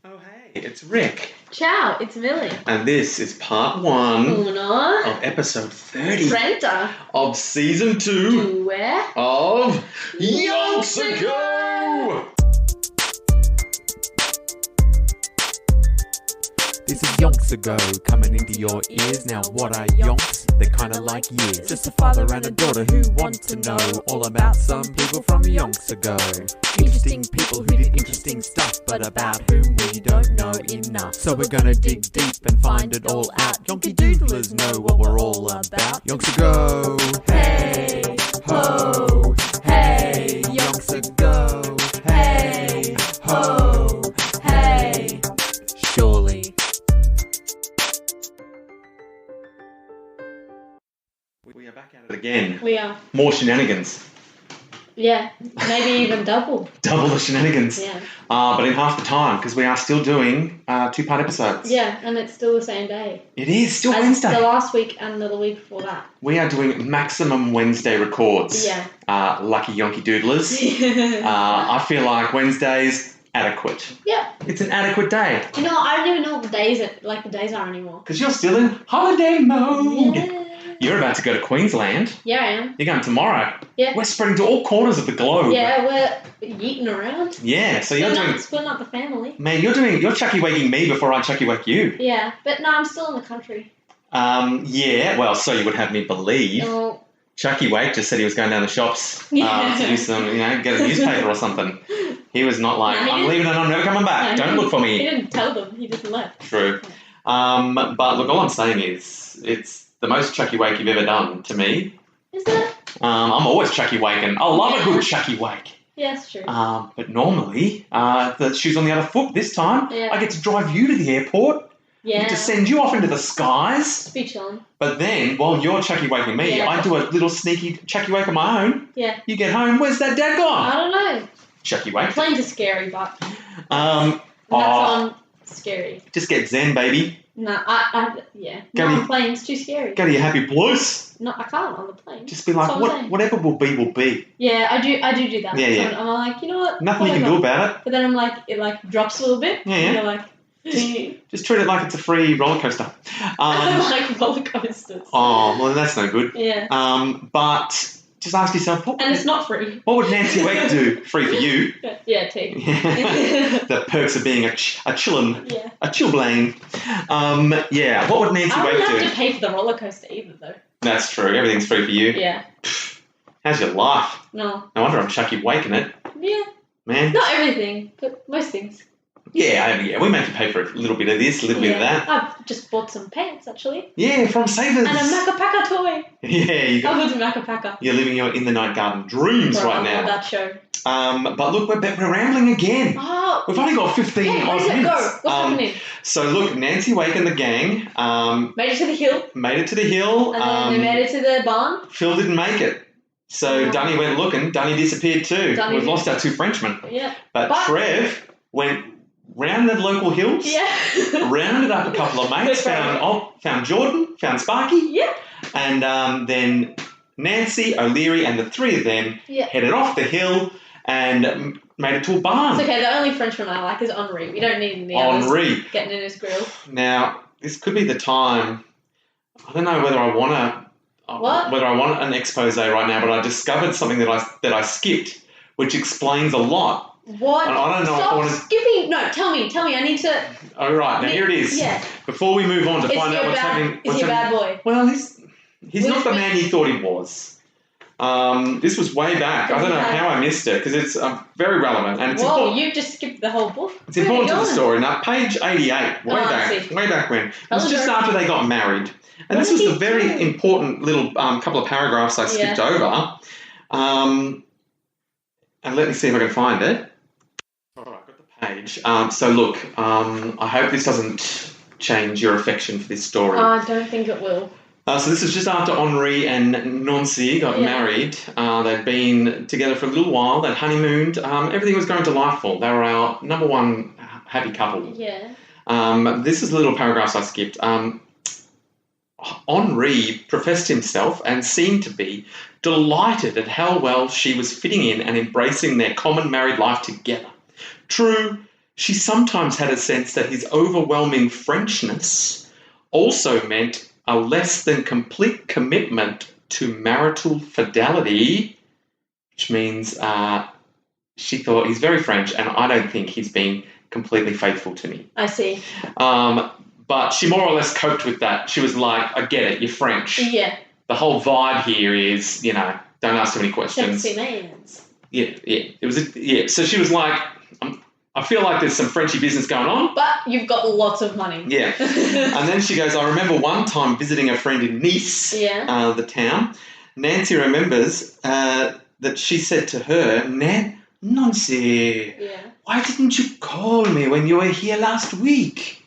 Oh, hey, it's Rick. Ciao, it's Millie. And this is part 1 Uno. of episode 30 30. of season 2 Due. of Yonks Ago! This is Yonks Ago, coming into your ears. Now what are yonks? They're kinda like years. Just a father and a daughter who want to know all about some people from Yonks Ago. Interesting people who did interesting stuff, but about whom we don't know enough. So we're gonna dig deep and find it all out. Yonky doodlers know what we're all about. Yonks Ago, hey, ho, hey, Yonks Ago, hey, ho, hey, surely. We are back at it again. We are. More shenanigans. Yeah, maybe even double. Double the shenanigans. Yeah. But in half the time, because we are still doing 2-part episodes. Yeah, and it's still the same day. It is still As Wednesday. the last week and the week before that. We are doing maximum Wednesday records. Yeah. Lucky Yonky Doodlers. I feel like Wednesday's adequate. Yeah. It's an adequate day. You know, I don't even know what the days are anymore. Because you're still in holiday mode. Yeah. You're about to go to Queensland. Yeah, I am. You're going tomorrow. Yeah. We're spreading to all corners of the globe. Yeah, we're yeeting around. Yeah, so you're doing... Splitting up the family. Man, you're chucky-waking me before I chucky-wake you. Yeah, but no, I'm still in the country. Yeah, well, so you would have me believe. No. Chucky-wake just said he was going down the shops Yeah. to do some, get a newspaper or something. He was not like, No, he I'm didn't. leaving and I'm never coming back. No, Don't look for He me. didn't tell them, he just left. True. But look, all I'm saying is it's the most chucky-wake you've ever done to me. Is it? I'm always chucky-waking. I love a good chucky-wake. Yeah, it's true. But normally, the shoe's on the other foot. This time, Yeah. I get to drive you to the airport. I Yeah. get to send you off into the skies. Just be chilling. But then, while you're chucky-waking me, Yeah. I do a little sneaky chucky-wake of my own. Yeah. You get home, where's that dad gone? I don't know. Chucky-wake. Planes are scary, but Um, that's on scary. just get zen, baby. No, yeah. Go Not to- on planes, too scary. Go to your happy place. No, I can't on the plane. Just be like, That's what I'm saying. whatever will be, will be. Yeah, I do that. Yeah, yeah. So I'm like, you know what? Nothing you can do whatever. about it. But then I'm like, it like drops a little bit. Yeah, And yeah. you're like, Just treat it like it's a free roller coaster. I don't like roller coasters. Oh, well, that's no good. Yeah. But just ask yourself, what And it's not free. would Nancy Wake do? Free for you. Yeah, tea. The perks of being a chillin', Yeah. a chillblane. Yeah, what would Nancy I Wake wouldn't do? have to pay for the roller coaster either, though. That's true. Everything's free for you. Yeah. How's your life? No. No wonder I'm chucky waking it, Yeah. man. Not everything, but most things. Yeah, we make you pay for a little bit of this, a little bit of that. I've just bought some pants, actually. Yeah, from Savers. And a Macapaka toy. Yeah, I went to Macapaka. you're living your in the night garden dreams Bro, right I love now. that show. But look, we're rambling again. Oh. We've only got 15 Yeah, odd where's it minutes. go? What's happening? So look, Nancy Wake and the gang Made it to the hill, made it to the hill. and then they made it to the barn. Phil didn't make it. So Oh. Dunny went looking. Dunny disappeared too. Dunny We've lost our 2 Frenchmen. Yeah. But But- Trev went round the local hills, Yeah. rounded up a couple of mates, Good found Jordan, found Sparky, Yeah. and then Nancy, O'Leary, and the 3 of them Yeah. headed off the hill and made it to a barn. It's okay, the only Frenchman I like is Henri. We don't need any others Henri. getting in his grill. Now, this could be the time. I don't know whether I want an expose right now, but I discovered something that I skipped, which explains a lot. What? I don't know if I Stop wanna- skipping. No, tell me. I need to... All right, now here it is. Yeah. Before we move on to Is find he out a what's bad, happening. is he a bad boy? Well, he's not the Will- man you thought he was. This was way back. I don't know Yeah. how I missed it because it's very relevant and it's Whoa, important. you just skipped the whole book. It's important to the Where are you story. Now, page 88, way Oh, I back, see. way back when. It was was just very- after they got married. And What this was did the he very do? important little couple of paragraphs I skipped Yeah. over. And let me see if I can find it. All right, I've got the page. So look, I hope this doesn't change your affection for this story. I don't think it will. So this is just after Henri and Nancy got Yeah. married. They'd been together for a little while. They'd honeymooned. Everything was going delightful. They were our number one happy couple. Yeah. This is the little paragraphs I skipped. Henri professed himself and seemed to be delighted at how well she was fitting in and embracing their common married life together. True, she sometimes had a sense that his overwhelming Frenchness also meant a less than complete commitment to marital fidelity, which means she thought he's very French and I don't think he's being completely faithful to me. I see. But she more or less coped with that. She was like, I get it, you're French. Yeah. The whole vibe here is, don't ask too many questions. Sexy mans. Yeah. It was so she was like, I feel like there's some Frenchy business going on. But you've got lots of money. Yeah. And then she goes, I remember one time visiting a friend in Nice, the town. Nancy remembers that she said to her, Nancy, why didn't you call me when you were here last week?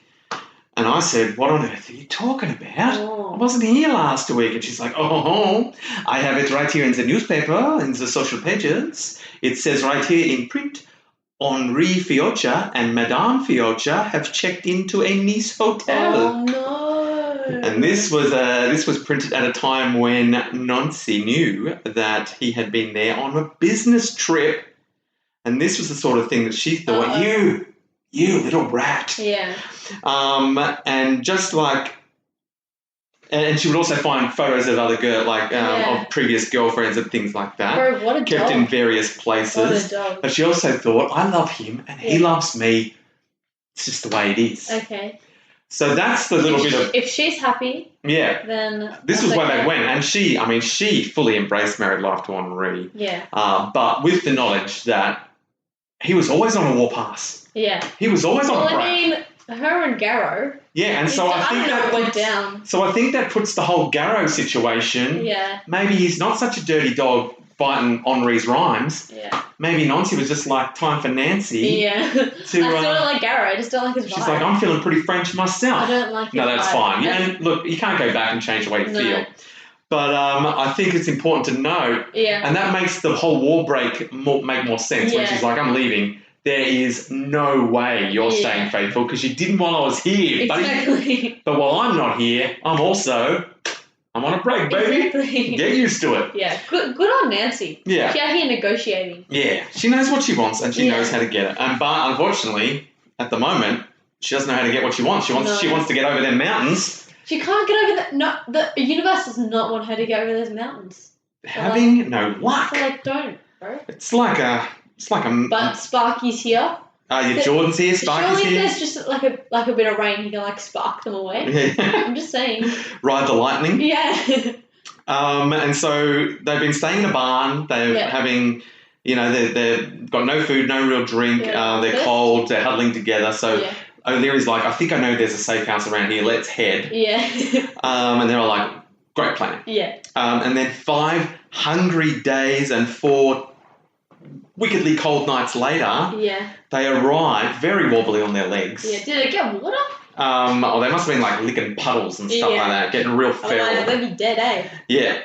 And I said, what on earth are you talking about? I wasn't here last week. And she's like, I have it right here in the newspaper, in the social pages. It says right here in print, Henri Fiocca and Madame Fiocca have checked into a Nice hotel. Oh, no. And this was printed at a time when Nancy knew that he had been there on a business trip. And this was the sort of thing that she thought, you little brat. Yeah. And just like, and she would also find photos of other of previous girlfriends and things like that. Bro, what a kept dog. in various places. What a dog. But she also thought, I love him and he loves me. It's just the way it is. Okay. So that's the little bit of... If she's happy, then... This was where they went. And she fully embraced married life to Henri. Yeah. But with the knowledge that he was always on a warpath. Yeah. He was always on a break. I mean, her and Garrow... Yeah, and so I think that went down. So I think that puts the whole Garrow situation... Yeah. Maybe he's not such a dirty dog biting Henri's rhymes. Yeah. Maybe Nancy was just like, time for Nancy. Yeah. I still don't like Garrow. I just don't like his vibe. She's like, I'm feeling pretty French myself. I don't like his No, that's vibe. fine. Yeah, and look, you can't go back and change the way you feel. But I think it's important to note, and that makes the whole war break make more sense when she's like, I'm leaving. There is no way you're staying faithful because you didn't while I was here, buddy. But while I'm not here, I'm on a break, baby. Exactly. Get used to it. Yeah, good on Nancy. Yeah. She's out here negotiating. Yeah, she knows what she wants and she knows how to get it. But unfortunately, at the moment, she doesn't know how to get what she wants. She wants to get over them mountains. She can't get over that. No, the universe does not want her to get over those mountains. Having no luck. So don't, bro. It's like a. But Sparky's here. Jordan's here. Sparky's surely here. There's just like a bit of rain, he can spark them away. Yeah. I'm just saying. Ride the lightning. Yeah. And so they've been staying in a barn. They're having, they've got no food, no real drink. Yeah. They're cold. They're huddling together. So O'Leary's like, I think I know there's a safe house around here. Let's head. Yeah. And they're all like, great plan. Yeah. And then 5 hungry days and 4 wickedly cold nights later, they arrive very wobbly on their legs. Yeah. Did it get water? They must have been licking puddles and stuff like that, getting real feral. Otherwise they'd be dead, eh? Yeah.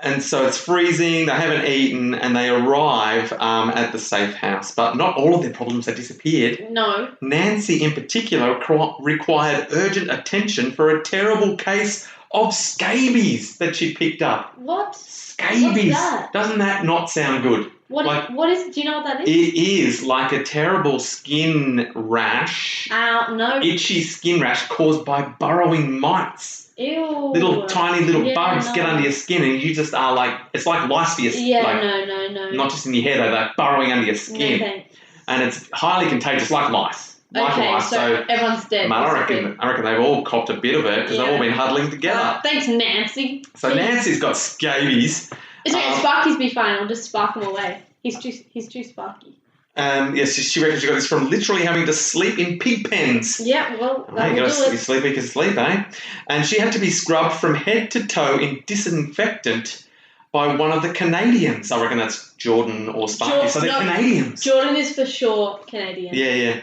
And so it's freezing, they haven't eaten, and they arrive at the safe house. But not all of their problems have disappeared. No. Nancy, in particular, required urgent attention for a terrible case of scabies that she picked up. What? Scabies. What's that? Doesn't that not sound good? What is? Do you know what that is? It is like a terrible skin rash. No. Itchy skin rash caused by burrowing mites. Ew. Tiny little bugs get under your skin and you just are like, it's like lice for your skin. Yeah, no. Not just in your hair though, they're burrowing under your skin. No, thanks. And it's highly contagious, like lice. So everyone's dead. Man, I reckon they've all copped a bit of it because they've all been huddling together. Thanks, Nancy. So Nancy's got scabies. Sparky's be fine. I'll just spark him away. He's too sparky. Yes, she reckons she got this from literally having to sleep in pig pens. Yeah, well, you sleep, you can sleep, eh? And she had to be scrubbed from head to toe in disinfectant by one of the Canadians. I reckon that's Jordan or Sparky. So they're Canadians. Jordan is for sure Canadian. Yeah.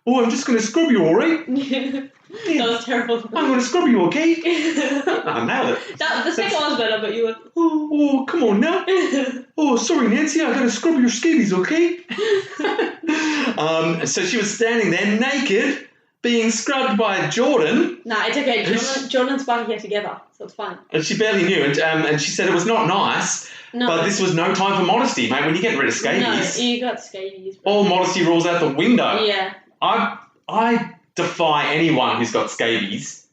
Oh, I'm just going to scrub you, all right? That was terrible. I'm going to scrub you, okay? I nailed it. The second one was better, but you were... Oh, come on now. Oh, sorry, Nancy, I'm going to scrub your scabies, okay? So she was standing there naked, being scrubbed by Jordan. No, it's okay. Jordan and Sparky are together, so it's fine. And she barely knew. And she said it was not nice, but this was no time for modesty, mate. When you're getting rid of scabies. No, you got scabies. Bro. All modesty rules out the window. Yeah. I defy anyone who's got scabies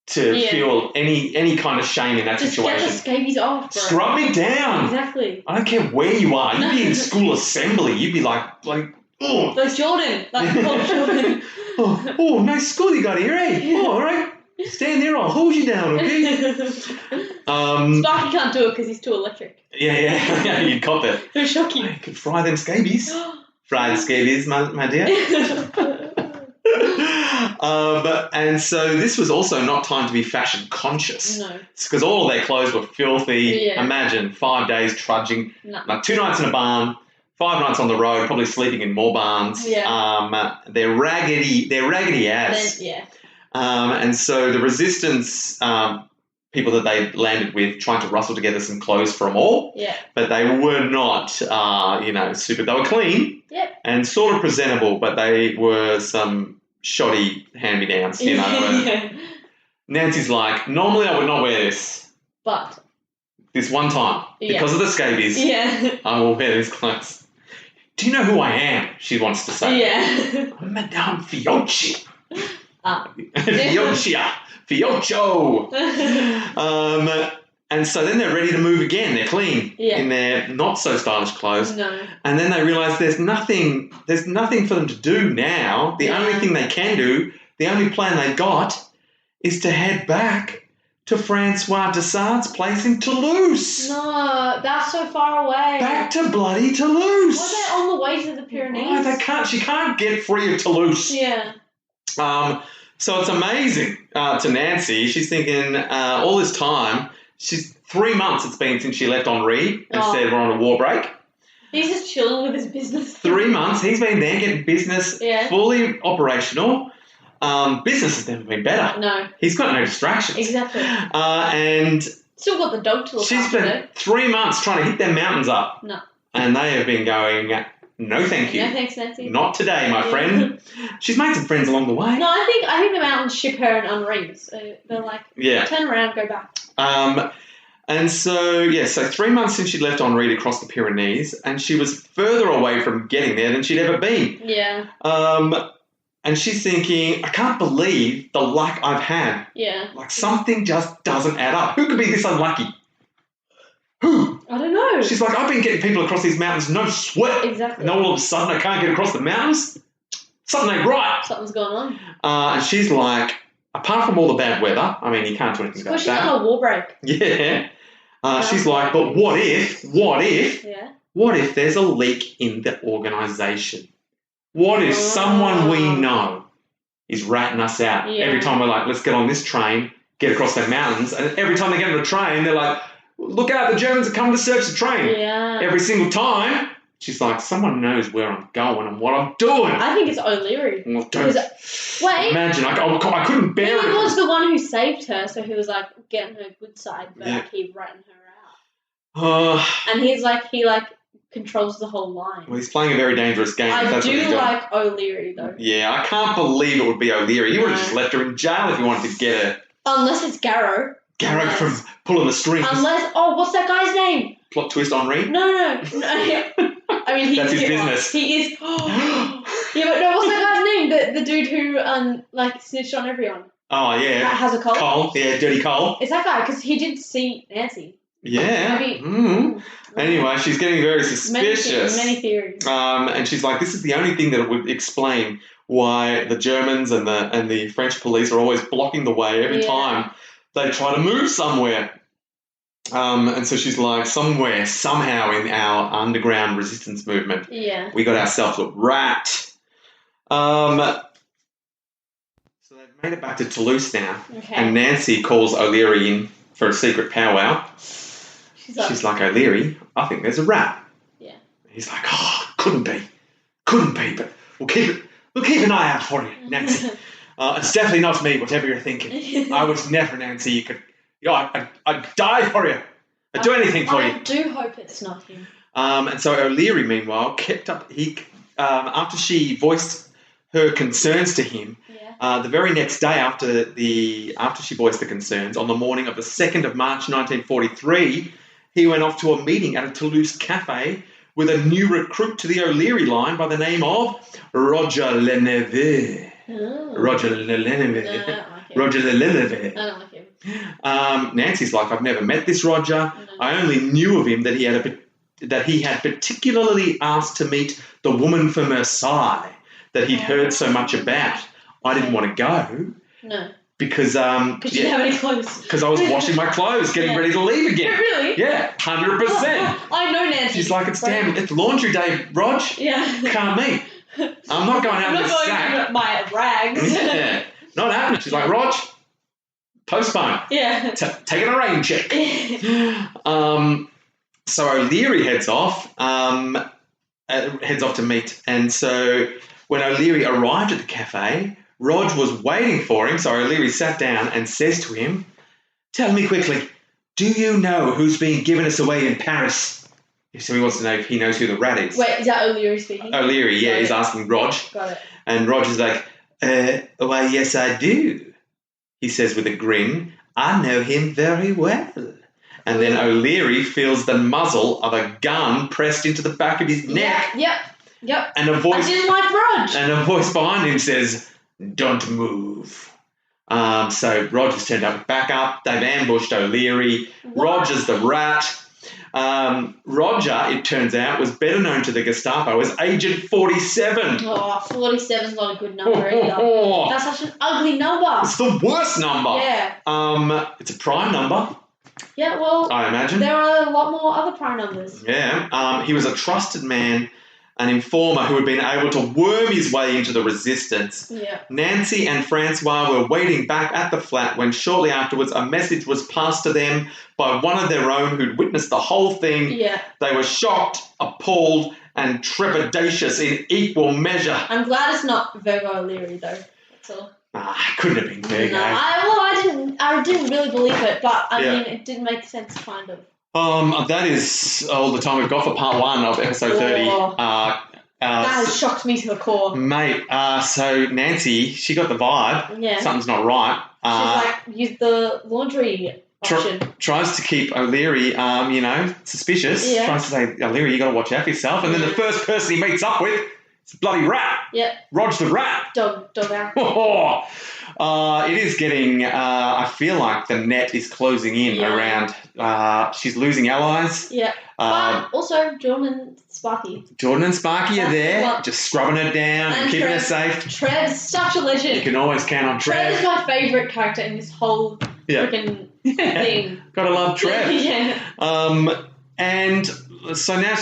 to feel any kind of shame in that situation. Just get the scabies off, bro. Scrub me down. Exactly. I don't care where you are. You'd be in school assembly. You'd be like, oh. Like Jordan. Like Jordan. Oh, nice school you got here, eh? Yeah. Oh, all right. Stand there, I'll hold you down, okay? Sparky can't do it because he's too electric. Yeah, you'd cop it. It was shocking. You could fry them scabies. Fry the scabies, my dear. And so this was also not time to be fashion conscious. No. Because all of their clothes were filthy. Yeah. Imagine 5 days trudging. No. Like 2 nights in a barn, 5 nights on the road, probably sleeping in more barns. Yeah. They're raggedy ass. And so the resistance people that they landed with trying to rustle together some clothes for them all. Yeah. But they were not, super. They were clean. Yep. And sort of presentable, but they were some shoddy hand-me-downs, Nancy's like, normally I would not wear this. But this one time, because of the scabies, I will wear these clothes. Do you know who I am? She wants to say. Yeah. I'm Madame Fiocchi. Fiocchio. And so then they're ready to move again. They're clean in their not so stylish clothes. No. And then they realise there's nothing for them to do now. The only thing they can do, the only plan they got, is to head back to Francois Dessart's place in Toulouse. No, that's so far away. Back to bloody Toulouse. Were they on the way to the Pyrenees? Oh, they can't. She can't get free of Toulouse. Yeah. So it's amazing to Nancy. She's thinking all this time. She's 3 months it's been since she left Henri and said we're on a war break. He's just chilling with his business. 3 months. He's been there getting business fully operational. Business has never been better. No. He's got no distractions. Exactly. And still got the dog to look after. She's spent 3 months trying to hit their mountains up. No. And they have been going, no thank you. No thanks, Nancy. Not today, my friend. She's made some friends along the way. No, I think the mountains ship her and Henri. So they're like, turn around, go back. And so 3 months since she'd left Henri to cross the Pyrenees, and she was further away from getting there than she'd ever been. Yeah. And she's thinking, I can't believe the luck I've had. Yeah. Like something just doesn't add up. Who could be this unlucky? Who? I don't know. She's like, I've been getting people across these mountains, no sweat. Exactly. And all of a sudden I can't get across the mountains. Something ain't right. Something's going on. And she's like, apart from all the bad weather, I mean, you can't do anything about that. Because she's on a war break. Yeah. She's like, but what if there's a leak in the organisation? What if someone we know is ratting us out? Yeah. Every time we're like, let's get on this train, get across the mountains, and every time they get on the train, they're like, look out, the Germans are coming to search the train. Yeah. Every single time. She's like, someone knows where I'm going and what I'm doing. I think it's O'Leary. Well, don't wait. imagine. I couldn't bear it. He was the one who saved her, so he was like getting her good side, but like he ratting her out. And he controls the whole line. Well, he's playing a very dangerous game. I do like O'Leary though. Yeah, I can't believe it would be O'Leary. He would have just left her in jail if he wanted to get her. Unless it's Garrow. Garrow from pulling the strings. Unless, what's that guy's name? Plot twist, Henri? No. I mean, that's his business. He is. Yeah, but no, what's that guy's name? The dude who snitched on everyone. Oh yeah. Has a cold. Cole, yeah, Dirty Cole. It's that guy because he did see Nancy. Yeah. Maybe. Anyway, she's getting very suspicious. Many theories. And she's like, this is the only thing that would explain why the Germans and the French police are always blocking the way every time they try to move somewhere. And so she's like, somehow in our underground resistance movement, we got ourselves a rat. So they've made it back to Toulouse now. Okay. And Nancy calls O'Leary in for a secret powwow. She's like, O'Leary, I think there's a rat. Yeah. He's like, couldn't be, but we'll keep an eye out for you, Nancy. It's definitely not me, whatever you're thinking. I was never Nancy. I'd die for you. I'd do anything for you. I do hope it's not him. And so O'Leary, meanwhile, kept up. After she voiced her concerns to him, The very next day after she voiced the concerns, on the morning of the 2nd of March 1943, he went off to a meeting at a Toulouse cafe with a new recruit to the O'Leary line by the name of Roger Leneve. Oh. Roger Leneve. No, I don't like him. Roger Leneve. I don't like him. Nancy's like, I've never met this Roger. No. I only knew of him that he had particularly asked to meet the woman from Versailles that he'd heard so much about. I didn't want to go. No. Because you didn't have any clothes. Because I was washing my clothes, getting ready to leave again. Really? Yeah, 100%. I know Nancy. She's like, it's laundry day, Rog. Yeah. Can't meet. I'm not going out in this sack. I'm not going to my rags. Yeah. Not happening. She's like, Rog, postpone. Yeah. Taking a rain check. So O'Leary heads off to meet. And so when O'Leary arrived at the cafe, Rog was waiting for him. So O'Leary sat down and says to him, tell me quickly, do you know who's being given us away in Paris? So he wants to know if he knows who the rat is. Wait, is that O'Leary speaking? O'Leary, yeah, he's asking Rog. Got it. And Rog is like, why, yes, I do. He says with a grin, I know him very well. And then O'Leary feels the muzzle of a gun pressed into the back of his neck. Yep. And a voice, I didn't like Rog. And a voice behind him says, don't move. So Roger's turned up with backup. They've ambushed O'Leary. Roger's the rat. Roger, it turns out, was better known to the Gestapo as Agent 47. Oh, 47's not a good number either. That's such an ugly number. It's the worst number. Yeah. It's a prime number. Yeah, well, I imagine. There are a lot more other prime numbers. Yeah. He was a trusted man, an informer who had been able to worm his way into the resistance. Yeah. Nancy and Francois were waiting back at the flat when shortly afterwards a message was passed to them by one of their own who'd witnessed the whole thing. Yeah. They were shocked, appalled, and trepidatious in equal measure. I'm glad it's not Virgo O'Leary though. That's all. Couldn't have been Virgo. No, I didn't really believe it, but I mean, it did make sense, kind of. That is all the time we've got for part 1 of episode 30. That has shocked me to the core. Mate, so Nancy, she got the vibe. Yeah. Something's not right. She's like, use the laundry option. Tries to keep O'Leary, suspicious. Yeah. Tries to say, O'Leary, you got to watch out for yourself. And then the first person he meets up with, it's a bloody rat. Yep. Rog the rat. Dog out. It is getting, I feel like the net is closing in around, she's losing allies. Yeah. But also Jordan and Sparky. Jordan and Sparky are there, just scrubbing her down and keeping her safe. Trev's such a legend. You can always count on Trev. Trev is my favourite character in this whole freaking thing. Gotta love Trev. Yeah. And so now,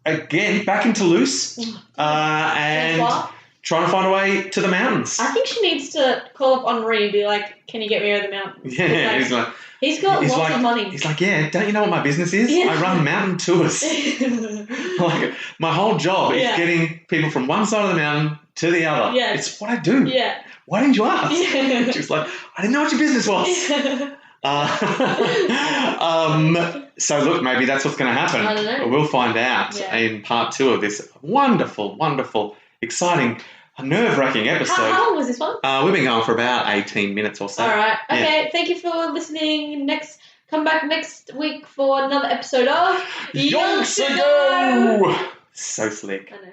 again, back in Toulouse, and trying to find a way to the mountains. I think she needs to call up Henri and be like, can you get me over the mountains? Yeah, he's got lots of money. He's like, yeah, don't you know what my business is? Yeah. I run mountain tours. Like, my whole job is getting people from one side of the mountain to the other. Yeah. It's what I do. Yeah. Why didn't you ask? Yeah. She was like, I didn't know what your business was. So look, maybe that's what's going to happen. I don't know. We'll find out in part 2 of this wonderful, wonderful, exciting, nerve-wracking episode. How long was this one? We've been going for about 18 minutes or so. All right. Okay. Thank you for listening. Come back next week for another episode of Yonks Ago. So slick. I know.